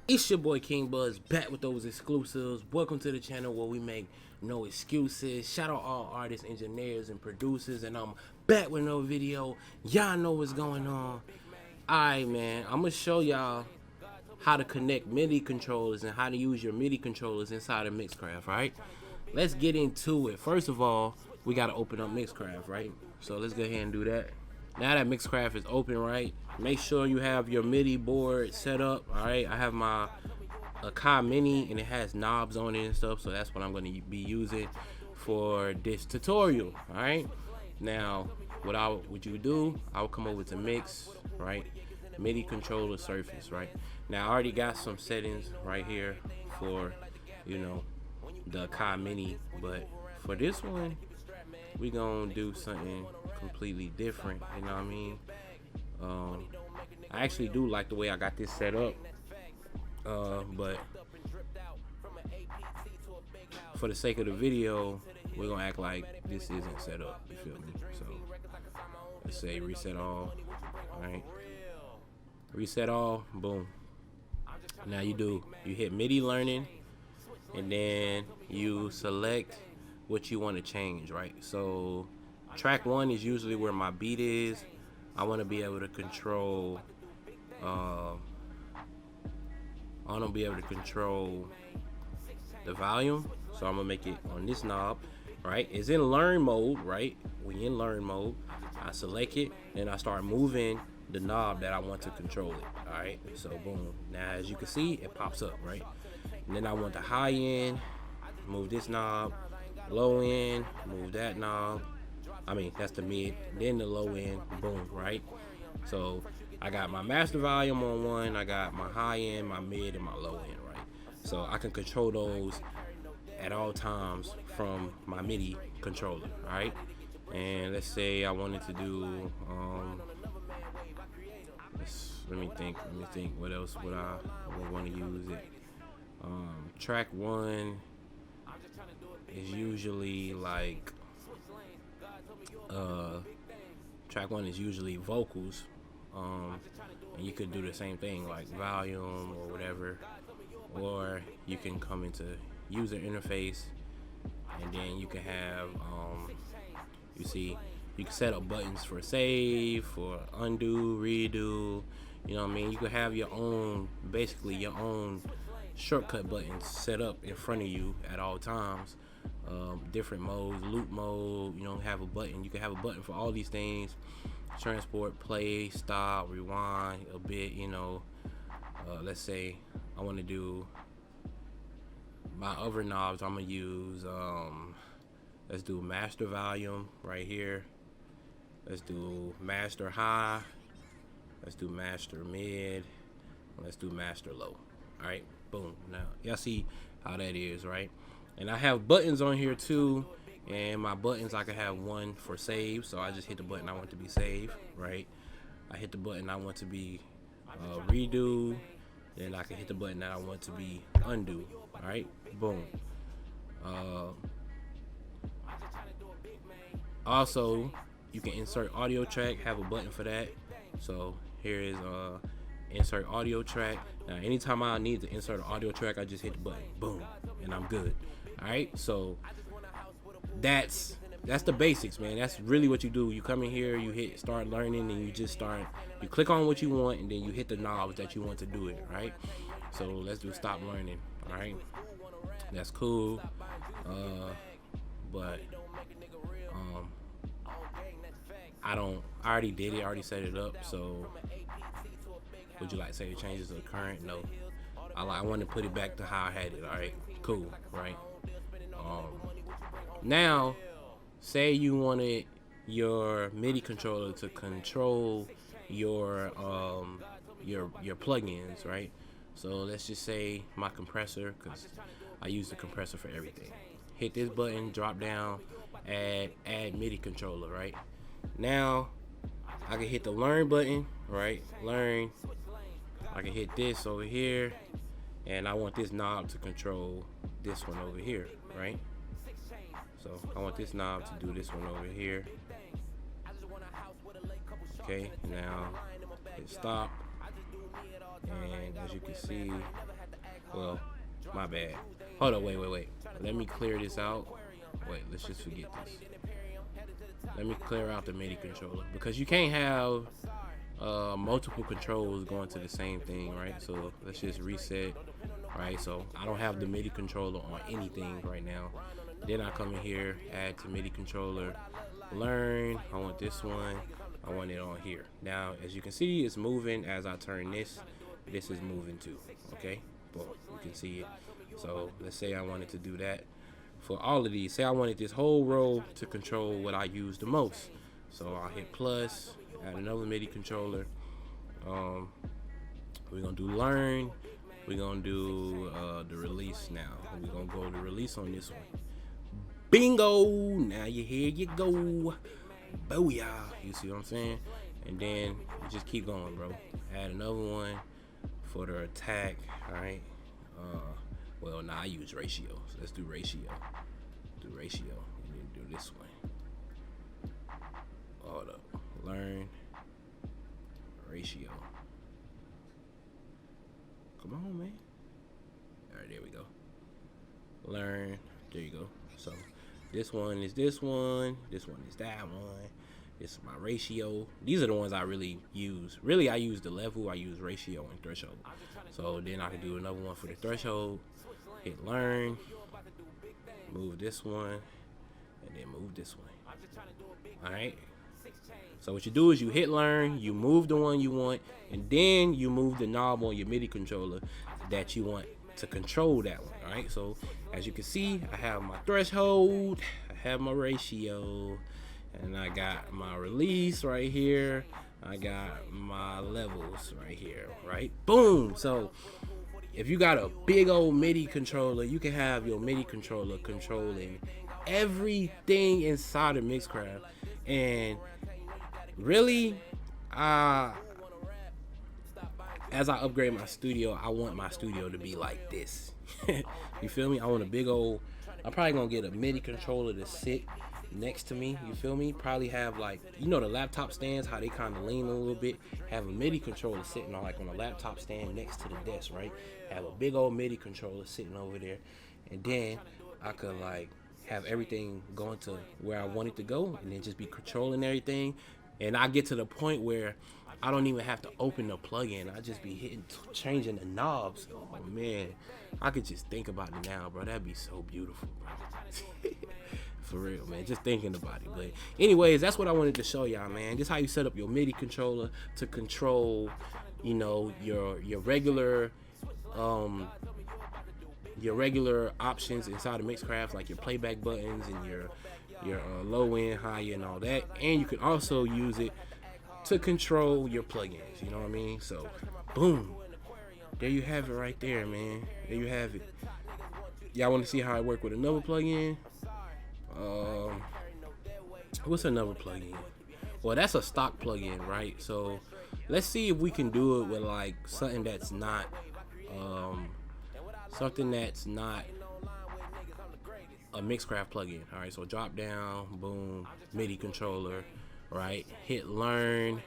It's your boy King Buzz back with those exclusives. Welcome to the channel where we make no excuses. Shout out all artists, engineers, and producers. And I'm back with another video. Y'all know what's going on. Alright, man. I'm going to show y'all how to connect MIDI controllers and how to use your MIDI controllers inside of Mixcraft, right? Let's get into it. First of all, we got to open up Mixcraft, right? So let's go ahead and do that. Now that Mixcraft is open, right, make sure you have your MIDI board set up. All right, I have my Akai Mini and it has knobs on it and stuff, so that's what I'm going to be using for this tutorial. All right, now what you do, I'll come over to Mix, right, MIDI controller surface, right. Now I already got some settings right here for, you know, the Akai Mini, but for this one we gonna do something completely different, you know what I mean? I actually do like the way I got this set up, but for the sake of the video, we're gonna act like this isn't set up, you feel me? So let's say reset all. Alright, reset all, boom. Now you hit Midi Learning, and then you select what you want to change, right? So track 1 is usually where my beat is. I want to be able to control the volume, so I'm gonna make it on this knob, right? It's in learn mode, right? We in learn mode. I select it and I start moving the knob that I want to control it. All right, so boom, now as you can see it pops up, right? And then I want the high end, move this knob, low end, move that knob. I mean, that's the mid, then the low end, boom, right? So I got my master volume on one, I got my high end, my mid, and my low end, right? So I can control those at all times from my MIDI controller, right? And let's say I wanted to do, let me think, what else would I want to use it? Track 1 is usually like vocals, and you could do the same thing like volume or whatever, or you can come into user interface and then you can have you can set up buttons for save, for undo, redo, you know what I mean? You can have your own, basically your own shortcut buttons set up in front of you at all times. Different modes, loop mode, you know, have a button. You can have a button for all these things: transport, play, stop, rewind a bit, you know. Let's say I want to do my other knobs. I'm gonna use let's do master volume right here, let's do master high, let's do master mid, let's do master low. All right, boom. Now y'all see how that is, right? And I have buttons on here too, and my buttons, I can have one for save, so I just hit the button I want to be save, right? I hit the button I want to be redo, then I can hit the button that I want to be undo. All right, boom. Also, you can insert audio track, have a button for that. So here is insert audio track. Now anytime I need to insert an audio track, I just hit the button, boom, and I'm good. All right, so that's the basics, man. That's really what you do. You come in here, you hit start learning, and you just start, you click on what you want, and then you hit the knobs that you want to do it, right? So let's do stop learning. All right, that's cool. But I already did it, I already set it up. So would you like to save changes to the current? No, I want to put it back to how I had it. All right, cool, right? Now say you wanted your MIDI controller to control your plugins, right? So let's just say my compressor, because I use the compressor for everything. Hit this button, drop down, add MIDI controller, right? Now I can hit the learn button, right? Learn. I can hit this over here, and I want this knob to control this one over here, right? So I want this knob to do this one over here. Okay, now hit stop. And as you can see, well, my bad. Hold on, wait. Let me clear this out. Wait, let's just forget this. Let me clear out the MIDI controller, because you can't have multiple controls going to the same thing, right? So let's just reset. Right, so I don't have the MIDI controller on anything right now. Then I come in here, add to MIDI controller, learn. I want this one. I want it on here. Now, as you can see, it's moving as I turn this. This is moving too. Okay, boom, you can see it. So let's say I wanted to do that for all of these. Say I wanted this whole row to control what I use the most. So I'll hit plus, add another MIDI controller. We're gonna do learn. We're gonna do the release now. We're gonna go to release on this one. Bingo! Now here you go. Booyah! You see what I'm saying? And then you just keep going, bro. Add another one for the attack. Alright. Well, nah, I use ratio. So let's do ratio. Do ratio. And then do this one. Hold up. Learn. Ratio. Come on, man. All right, there we go. Learn. There you go. So this one is this one. This one is that one. This is my ratio. These are the ones I really use. Really, I use the level. I use ratio and threshold. So then I can do another one for the threshold. Hit learn. Move this one. And then move this one. All right. So what you do is you hit learn, you move the one you want, and then you move the knob on your MIDI controller that you want to control that one. All right. So as you can see, I have my threshold, I have my ratio, and I got my release right here. I got my levels right here. Right. Boom. So if you got a big old MIDI controller, you can have your MIDI controller controlling everything inside of Mixcraft. And really, as I upgrade my studio, I want my studio to be like this. You feel me? I want a big old, I'm probably gonna get a MIDI controller to sit next to me. You feel me? Probably have, like, you know, the laptop stands, how they kind of lean a little bit. Have a MIDI controller sitting on, like, on a laptop stand next to the desk, right? Have a big old MIDI controller sitting over there, and then I could, like, have everything going to where I want it to go, and then just be controlling everything. And I get to the point where I don't even have to open the plugin. I just be hitting, changing the knobs. Oh man, I could just think about it now, bro. That'd be so beautiful, bro. For real, man. Just thinking about it. But anyways, that's what I wanted to show y'all, man. Just how you set up your MIDI controller to control, you know, your regular options inside of Mixcraft, like your playback buttons and your low end, high end, all that. And you can also use it to control your plugins, you know what I mean? So boom, there you have it right there, man. There you have it. Y'all want to see how it work with another plugin? What's another plugin? Well, that's a stock plugin, right? So let's see if we can do it with, like, something that's not a Mixcraft plugin. All right, so drop down, boom, MIDI controller, right? Hit learn,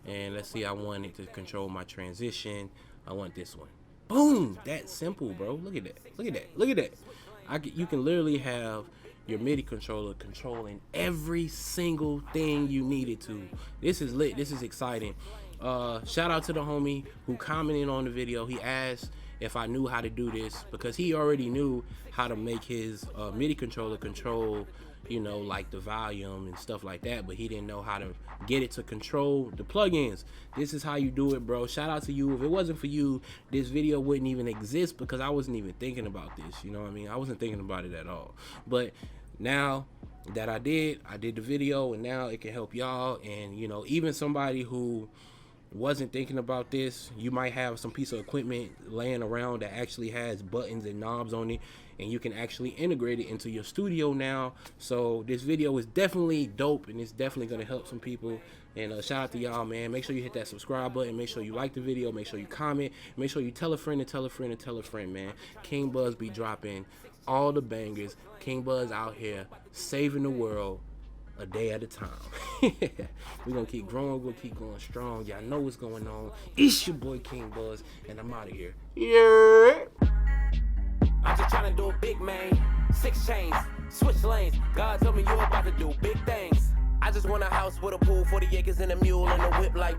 and let's see, I want it to control my transition. I want this one. Boom, that's simple, bro. Look at that. Look at that. Look at that. You can literally have your MIDI controller controlling every single thing you needed to. This is lit. This is exciting. Shout out to the homie who commented on the video. He asked if I knew how to do this, because he already knew how to make his MIDI controller control, you know, like the volume and stuff like that, but he didn't know how to get it to control the plugins. This is how you do it, bro. Shout out to you. If it wasn't for you, this video wouldn't even exist, because I wasn't even thinking about this, you know what I mean? I wasn't thinking about it at all. But now that I did the video, and now it can help y'all. And, you know, even somebody who wasn't thinking about this, you might have some piece of equipment laying around that actually has buttons and knobs on it, and you can actually integrate it into your studio now. So this video is definitely dope, and it's definitely going to help some people. And shout out to y'all, man. Make sure you hit that subscribe button. Make sure you like the video. Make sure you comment. Make sure you tell a friend and tell a friend and tell a friend, man. King Buzz be dropping all the bangers. King Buzz out here saving the world. a day at a time. We're gonna keep growing, we're gonna keep going strong. Y'all know what's going on. It's your boy King Buzz, and I'm out of here. Yeah. I'm just trying to do a big man. 6 chains, switch lanes. God told me you about to do big things. I just want a house with a pool, 40 acres and a mule and a whip like